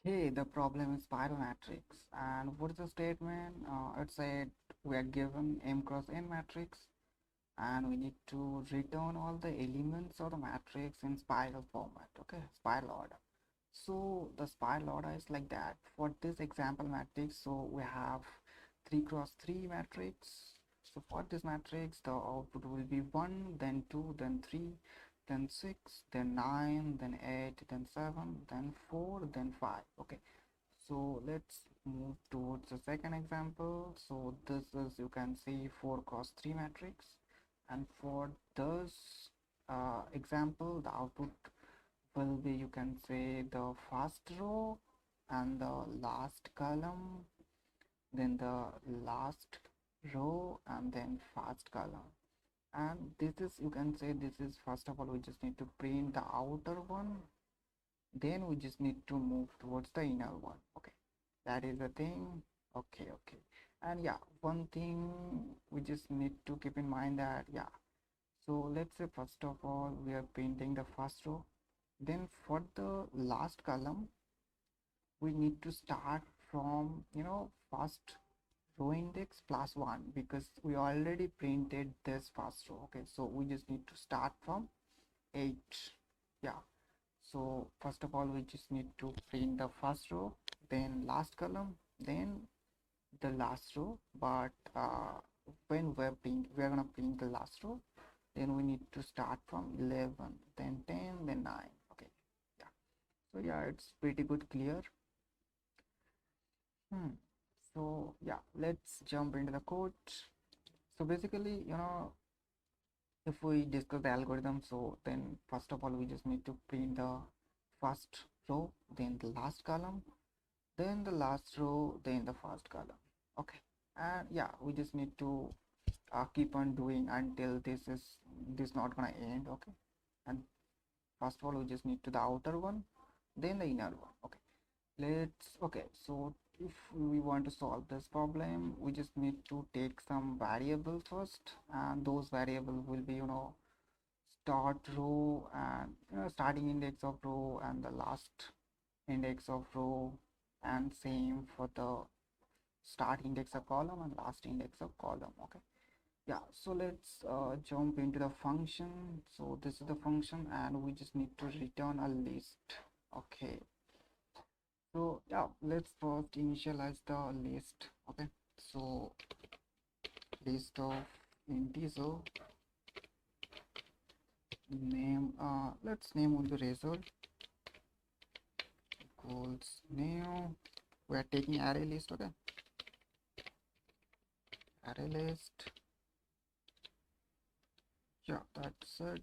Hey, the problem is spiral matrix. And what is the statement? It said we are given m cross n matrix and we need to return all the elements of the matrix in spiral format. Okay, spiral order. So the spiral order is like that. For this example matrix, so we have 3 cross 3 matrix. So for this matrix, the output will be 1, then 2, then 3, then 6, then 9, then 8, then 7, then 4, then 5. Okay, so let's move towards the second example. So this is, you can see, 4 cross 3 matrix, and for this example the output will be, you can say, the first row and the last column, then the last row and then first column. And this is, you can say, this is, first of all we just need to print the outer one, then we just need to move towards the inner one. Okay, that is the thing. Okay. And yeah, one thing we just need to keep in mind that, yeah, so let's say first of all we are painting the first row, then for the last column we need to start from, first row index plus 1, because we already printed this first row. Okay, so we just need to start from 8. Yeah, so first of all we just need to print the first row, then last column, then the last row. But when we're gonna print the last row, then we need to start from 11, then 10, then 9. Okay, yeah, so yeah, it's pretty good clear. So yeah, let's jump into the code. So basically, if we discuss the algorithm, so then first of all we just need to print the first row, then the last column, then the last row, then the first column. Okay, and yeah, we just need to keep on doing until this not gonna end. Okay, and first of all we just need to the outer one, then the inner one. Okay, okay, so if we want to solve this problem, we just need to take some variable first, and those variable will be, start row and, starting index of row and the last index of row, and same for the start index of column and last index of column. Okay, yeah, so let's jump into the function. So this is the function and we just need to return a list. Okay, so yeah, let's first initialize the list. Okay, so list of integer name, let's name will be result equals new. We are taking array list. Okay, array list. Yeah, that's it.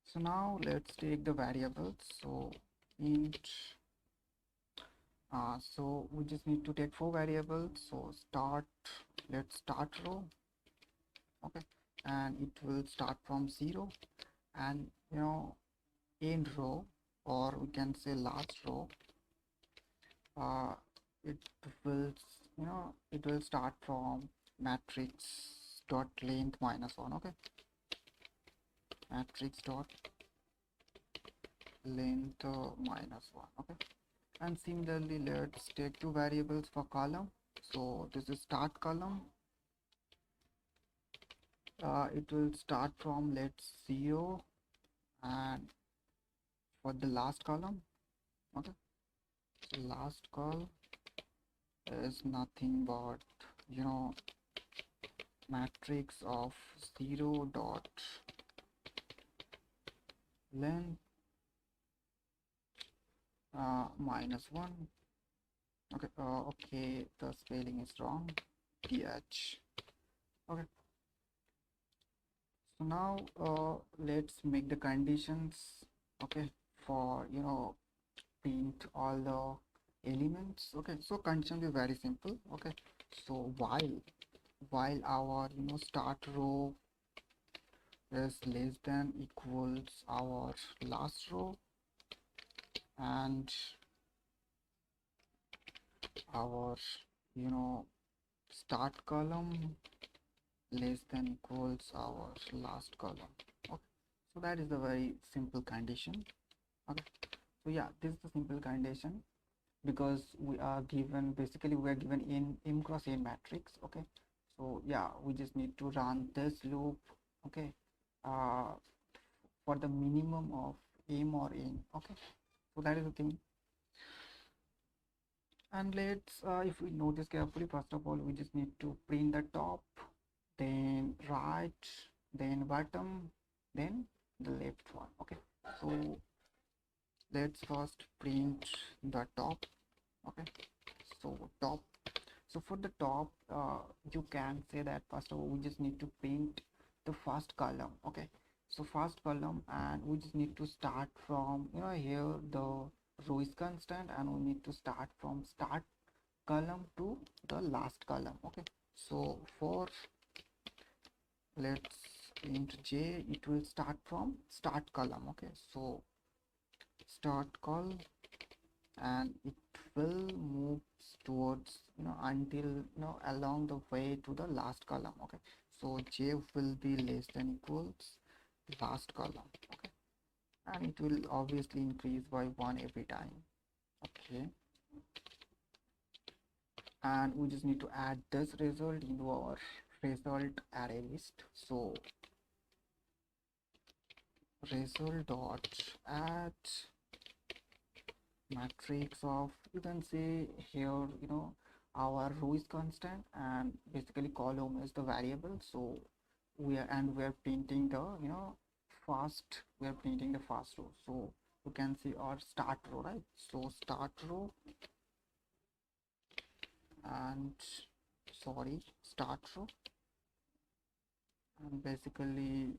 So now let's take the variables. So int, so we just need to take 4 variables. So start, let's start row. Okay, and it will start from 0, and end row, or we can say last row, it will, it will start from matrix dot length minus 1. Okay, matrix dot length minus 1. Okay, and similarly let's take 2 variables for column. So this is start column, it will start from, let's 0, and for the last column. Okay, so last call is nothing but, matrix of 0 dot length minus 1. Okay, okay, the spelling is wrong, th. Okay, so now let's make the conditions. Okay, for, print all the elements. Okay, so condition is very simple. Okay, so while our, start row is less than equals our last row, and our, start column less than equals our last column. Okay, so that is the very simple condition. Okay, So yeah, this is the simple condition, because we are given, basically we are given in m cross n matrix. Okay, so yeah, we just need to run this loop. Okay, uh, for the minimum of m or n. Okay, so that is the thing. And let's if we notice carefully, first of all we just need to print the top, then right, then bottom, then the left one. Okay, so let's first print the top. Okay, so top. So for the top, you can say that first of all we just need to print the first column. Okay, so first column, and we just need to start from, here the row is constant, and we need to start from start column to the last column. Okay, so for let's print j, it will start from start column. Okay, so start call, and it will move towards, until, along the way to the last column. Okay, so j will be less than equals last column. Okay, and it will obviously increase by 1 every time. Okay, and we just need to add this result into our result array list. So result dot add matrix of, you can say here, our row is constant, and basically column is the variable. So we are printing the, first, we are printing the first row. So you can see our start row, right? So start row, and sorry, start row, and basically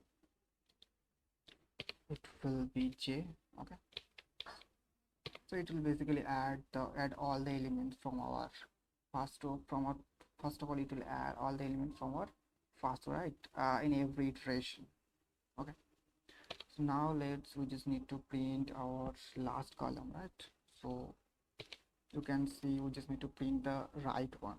it will be j. Okay, so it will basically add all the elements from our first row, from our, first of all it will add all the elements from our first row, right, in every iteration. Okay, so now we just need to print our last column, right? So you can see we just need to print the right one.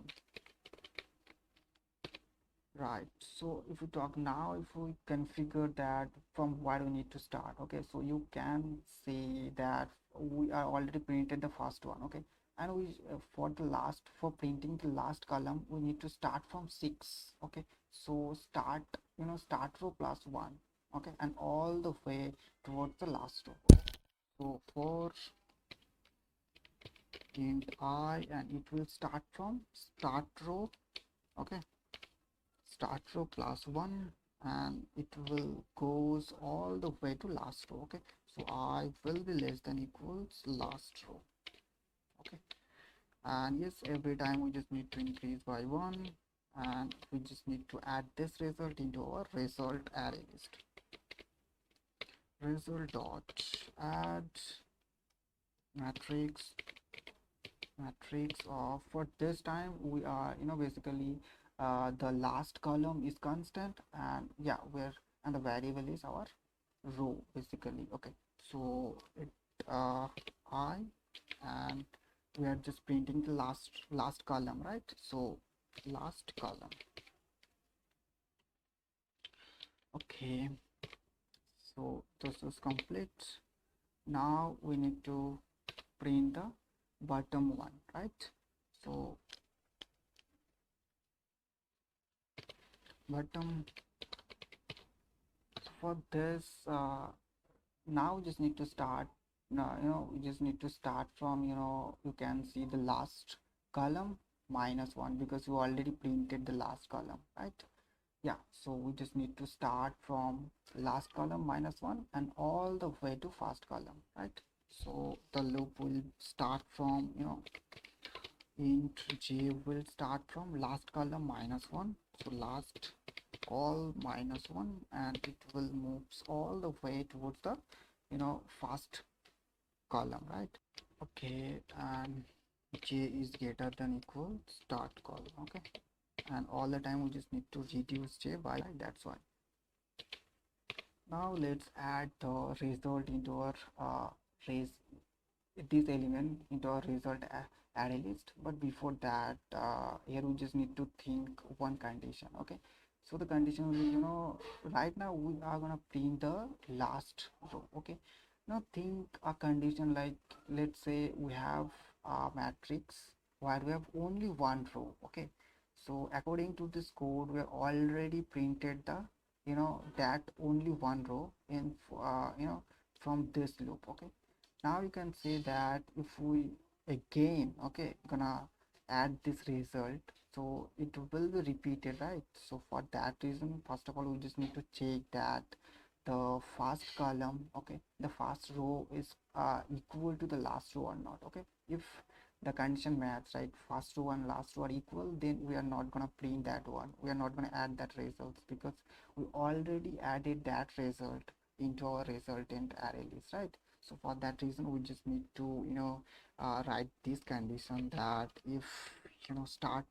Right, so if we talk now, if we configure that from where we need to start. Okay, so you can see that we are already printed the first one. Okay, and we for the last, for printing the last column, we need to start from 6. Okay, so start, start row plus 1. Okay, and all the way towards the last row. So for int I, and it will start from start row. Okay, start row plus 1, and it will goes all the way to last row. Okay, so I will be less than equals last row. Okay, and yes, every time we just need to increase by 1, and we just need to add this result into our result array list. Result dot add matrix of, for this time we are, basically the last column is constant, and yeah, where, and the variable is our row basically. Okay, so it I, and we are just printing the last column, right? So last column. Okay, so this is complete. Now we need to print the bottom one, right? So bottom, for this, now we just need to start, now, we just need to start from, you can see the last column minus 1, because you already printed the last column, right? Yeah, so we just need to start from last column minus 1 and all the way to first column, right? So the loop will start from, int j will start from last column minus 1, so last all minus 1, and it will moves all the way towards the, first column, right? Okay, and j is greater than equal start column. Okay, and all the time we just need to reduce j by, that's why. Now let's add the result into our res this element into our result array list. But before that, here we just need to think one condition. Okay, so the condition will be, right now we are gonna print the last row. Okay, Now think a condition like, let's say we have a matrix where we have only one row. Okay, so according to this code we have already printed the, that only one row in, from this loop. Okay, now you can say that if we again, okay, gonna add this result, so it will be repeated, right? So for that reason, first of all, we just need to check that the first column, okay, the first row is equal to the last row or not. Okay, if the condition match, right, first row and last row are equal, then we are not gonna print that one, we are not gonna add that results, because we already added that result into our resultant array list, right? So for that reason, we just need to, write this condition that if, start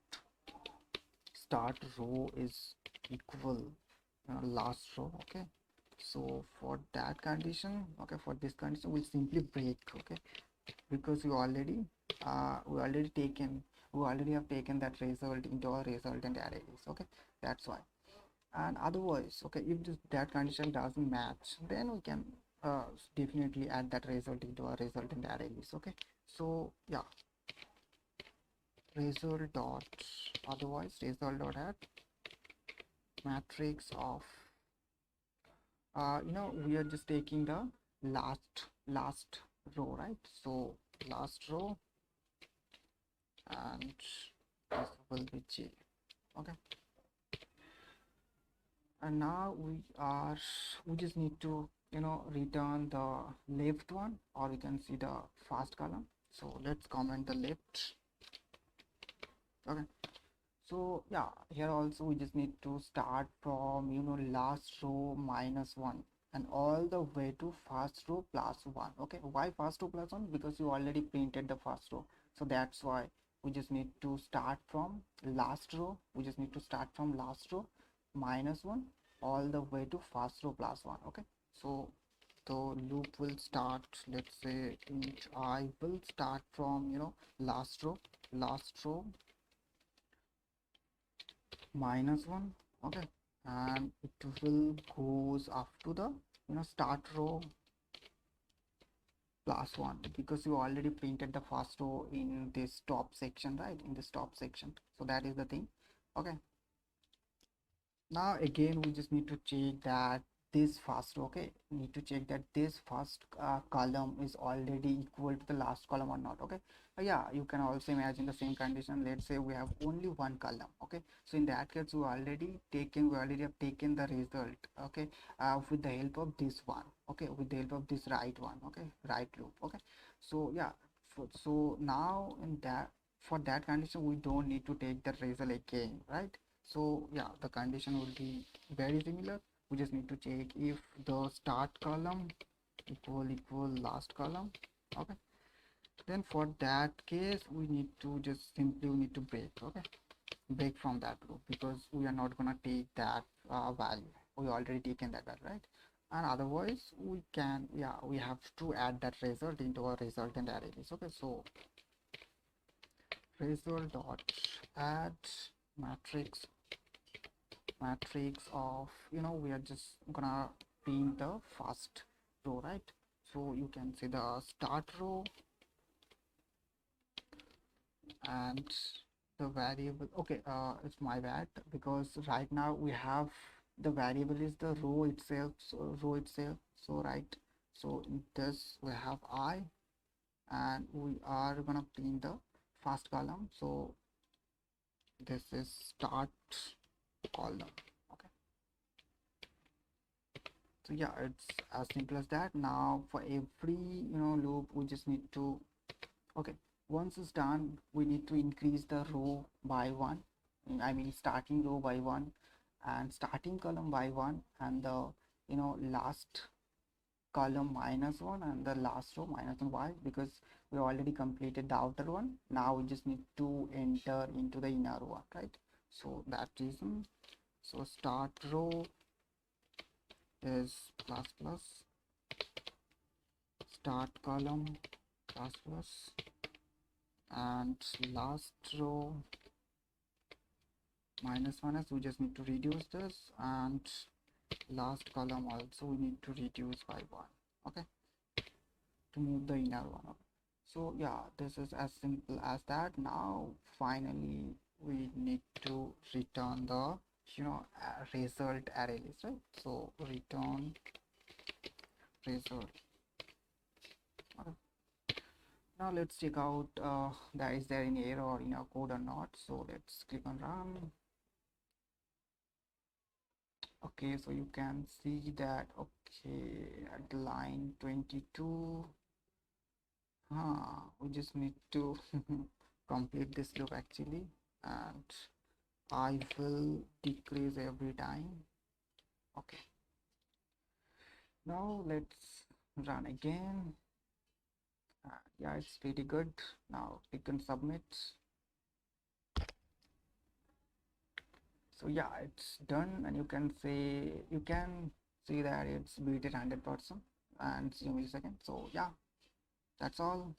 row is equal, last row. Okay, so for that condition, okay, for this condition we'll simply break. Okay, because we already taken, we already have taken that result into our resultant array list. Okay, that's why. And otherwise, okay, if that condition doesn't match, then we can definitely add that result into our resultant array list. Okay, so yeah, result dot, otherwise result dot add matrix of, we are just taking the last row, right? So last row, and this will be J. Okay, and now we just need to, return the left one, or we can see the first column. So let's comment the left. Okay, so yeah, here also we just need to start from, last row minus one and all the way to first row plus one. Okay, why first row plus one? Because you already printed the first row, so that's why we just need to start from last row, minus one all the way to first row plus one. Okay, so the loop will start, let's say int I will start from, last row minus one. Okay, and it will goes up to the, start row plus one, because you already printed the first row in this top section, right, in this top section. So that is the thing. Okay, now again we just need to check that this first, okay, need to check that this first column is already equal to the last column or not. Okay, yeah, you can also imagine the same condition. Let's say we have only one column. Okay, so in that case we already have taken the result. Okay, with the help of this one. Okay, with the help of this right one. Okay, right loop. Okay, so yeah, so now in that, for that condition we don't need to take the result again, right? So yeah, the condition will be very similar. We just need to check if the start column equal last column. Okay, then for that case we need to just simply we need to break. Okay, break from that loop, because we are not gonna take that value, we already taken that value, right? And otherwise we can, yeah, we have to add that result into our resultant array list. Okay, so result dot add matrix of, we are just gonna print the first row, right? So you can see the start row and the variable. Okay, it's my bad, because right now we have the variable is the row itself, so right, so in this we have I, and we are gonna print the first column, so this is start column. Okay, so yeah, it's as simple as that. Now for every, loop we just need to, okay, once it's done we need to increase the row by one, I mean starting row by one and starting column by one, and the, last column minus one and the last row minus one. Why? Because we already completed the outer one, now we just need to enter into the inner one, right? So that reason, so start row is plus plus, start column plus plus, and last row minus minus, we just need to reduce this, and last column also we need to reduce by one. Okay, to move the inner one up. So yeah, this is as simple as that. Now finally we need to return the result array list, right? So return result. Okay. Now let's check out that is there any error in our code or not. So let's click on run. Okay, so you can see that, okay, at line 22, we just need to complete this loop actually, and I will decrease every time. Okay, now let's run again. Yeah, it's pretty good. Now click on submit. So yeah, it's done, and you can see that it's beat it 100% and 0 milliseconds. So yeah, that's all.